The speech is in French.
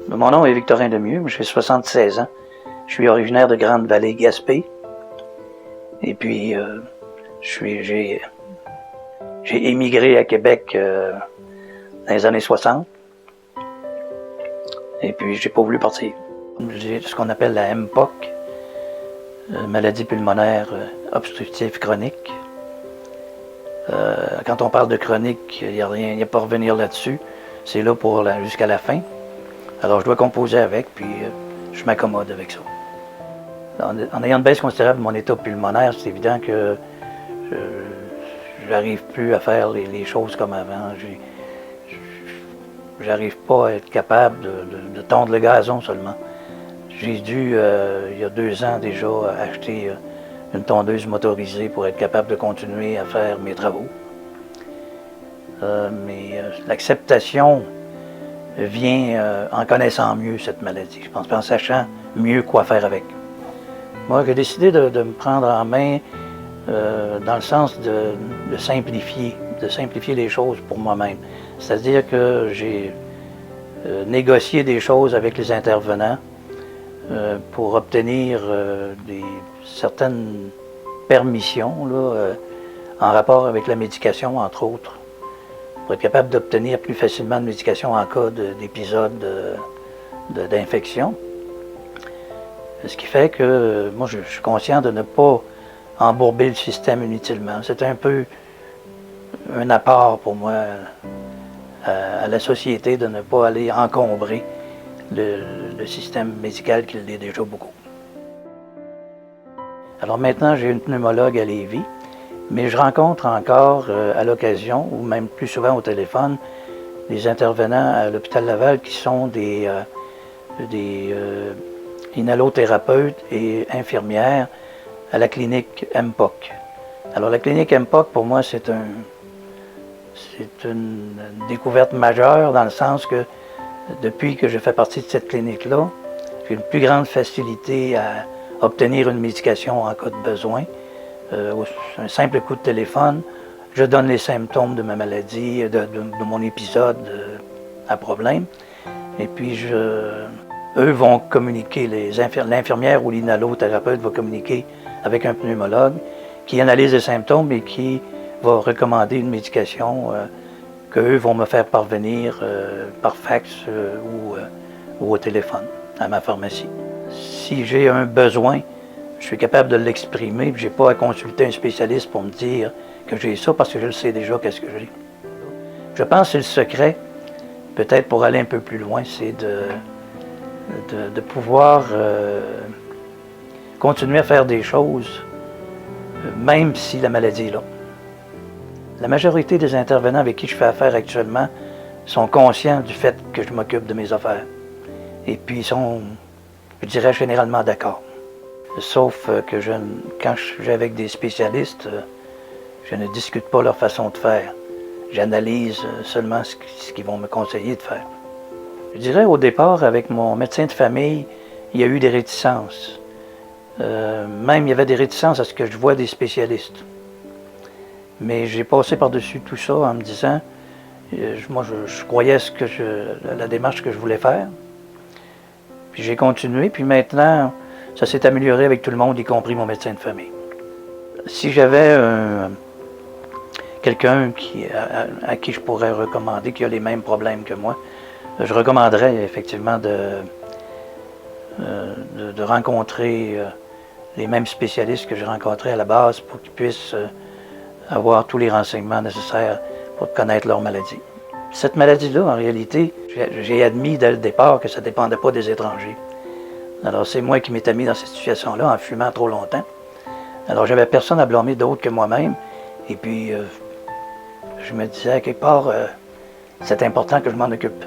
Mon nom est Victorin Lemieux, j'ai 76 ans. Je suis originaire de Grande-Vallée, Gaspé. Et puis, j'ai émigré à Québec dans les années 60. Et puis, j'ai pas voulu partir. J'ai ce qu'on appelle la MPOC, maladie pulmonaire obstructive chronique. Quand on parle de chronique, il n'y a pas à revenir là-dessus. C'est là pour jusqu'à la fin. Alors, je dois composer avec, puis je m'accommode avec ça. En ayant une baisse considérable de mon état pulmonaire, c'est évident que je n'arrive plus à faire les choses comme avant. J'arrive pas à être capable de tondre le gazon seulement. J'ai dû, il y a 2 ans déjà, acheter une tondeuse motorisée pour être capable de continuer à faire mes travaux. Mais l'acceptation vient en connaissant mieux cette maladie, je pense, en sachant mieux quoi faire avec. Moi, j'ai décidé de me prendre en main dans le sens de simplifier les choses pour moi-même. C'est-à-dire que j'ai négocié des choses avec les intervenants pour obtenir certaines permissions là, en rapport avec la médication, entre autres, pour être capable d'obtenir plus facilement de médication en cas d'épisode d'infection. Ce qui fait que moi, je suis conscient de ne pas embourber le système inutilement. C'est un peu un apport pour moi à la société de ne pas aller encombrer le système médical qui l'est déjà beaucoup. Alors maintenant, j'ai une pneumologue à Lévis, mais je rencontre encore à l'occasion, ou même plus souvent au téléphone, des intervenants à l'hôpital Laval qui sont des inhalothérapeutes et infirmières à la clinique MPOC. Alors la clinique MPOC, pour moi, c'est une découverte majeure dans le sens que depuis que je fais partie de cette clinique-là, j'ai une plus grande facilité à obtenir une médication en cas de besoin. Un simple coup de téléphone, je donne les symptômes de ma maladie, de mon épisode à problème. Et puis, eux vont communiquer, l'infirmière ou l'inhalothérapeute va communiquer avec un pneumologue qui analyse les symptômes et qui va recommander une médication qu'eux vont me faire parvenir par fax ou au téléphone à ma pharmacie. Si j'ai un besoin, je suis capable de l'exprimer, je n'ai pas à consulter un spécialiste pour me dire que j'ai ça parce que je le sais déjà qu'est-ce que j'ai. Je pense que c'est le secret, peut-être pour aller un peu plus loin, c'est de pouvoir continuer à faire des choses, même si la maladie est là. La majorité des intervenants avec qui je fais affaire actuellement sont conscients du fait que je m'occupe de mes affaires. Et puis ils sont, je dirais, généralement d'accord. Sauf que quand je suis avec des spécialistes, je ne discute pas leur façon de faire. J'analyse seulement ce qu'ils vont me conseiller de faire. Je dirais au départ, avec mon médecin de famille, il y a eu des réticences. Même il y avait des réticences à ce que je voie des spécialistes. Mais j'ai passé par-dessus tout ça en me disant, moi je croyais la démarche que je voulais faire. Puis j'ai continué, puis maintenant, ça s'est amélioré avec tout le monde, y compris mon médecin de famille. Si j'avais quelqu'un à qui je pourrais recommander, qui a les mêmes problèmes que moi, je recommanderais effectivement de rencontrer les mêmes spécialistes que j'ai rencontrés à la base pour qu'ils puissent avoir tous les renseignements nécessaires pour connaître leur maladie. Cette maladie-là, en réalité, j'ai admis dès le départ que ça ne dépendait pas des étrangers. Alors c'est moi qui m'étais mis dans cette situation-là en fumant trop longtemps. Alors j'avais personne à blâmer d'autre que moi-même. Et puis je me disais à quelque part, c'est important que je m'en occupe.